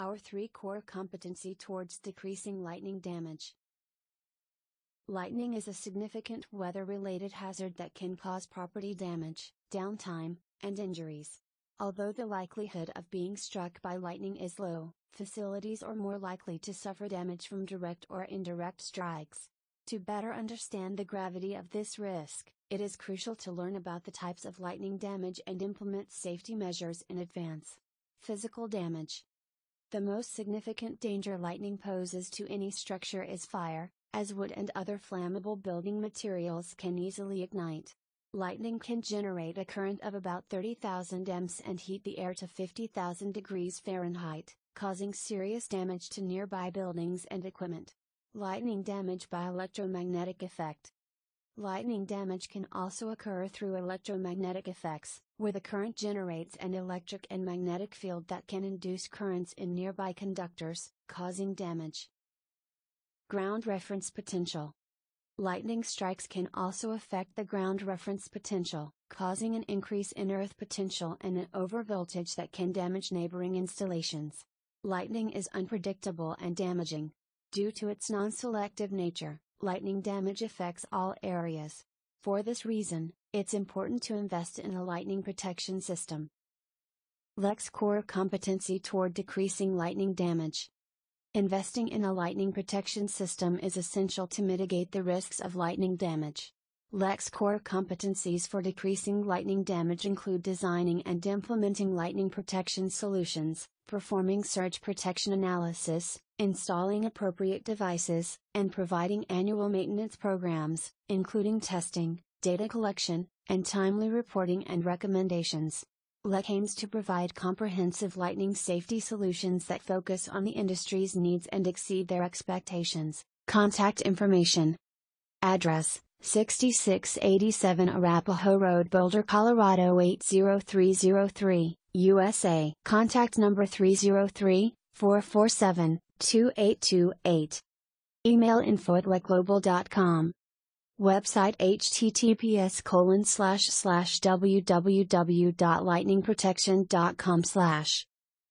Our 3 core competency towards decreasing lightning damage. Lightning is a significant weather-related hazard that can cause property damage, downtime, and injuries. Although the likelihood of being struck by lightning is low, facilities are more likely to suffer damage from direct or indirect strikes. To better understand the gravity of this risk, it is crucial to learn about the types of lightning damage and implement safety measures in advance. Physical damage. The most significant danger lightning poses to any structure is fire, as wood and other flammable building materials can easily ignite. Lightning can generate a current of about 30,000 amps and heat the air to 50,000 degrees Fahrenheit, causing serious damage to nearby buildings and equipment. Lightning damage by electromagnetic effect. Lightning damage can also occur through electromagnetic effects, where the current generates an electric and magnetic field that can induce currents in nearby conductors, causing damage. Ground reference potential. Lightning strikes can also affect the ground reference potential, causing an increase in earth potential and an overvoltage that can damage neighboring installations. Lightning is unpredictable and damaging. Due to its non-selective nature, lightning damage affects all areas. For this reason, it's important to invest in a lightning protection system. LEX core competency toward decreasing lightning damage. Investing in a lightning protection system is essential to mitigate the risks of lightning damage. LEX core competencies for decreasing lightning damage include designing and implementing lightning protection solutions, performing surge protection analysis, installing appropriate devices, and providing annual maintenance programs, including testing, data collection, and timely reporting and recommendations. LEC aims to provide comprehensive lightning safety solutions that focus on the industry's needs and exceed their expectations. Contact information. Address: 6687 Arapahoe Road, Boulder, Colorado 80303, USA. Contact number 303-447-2828. Email info@lecglobal.com. Website https://www.lightningprotection.com/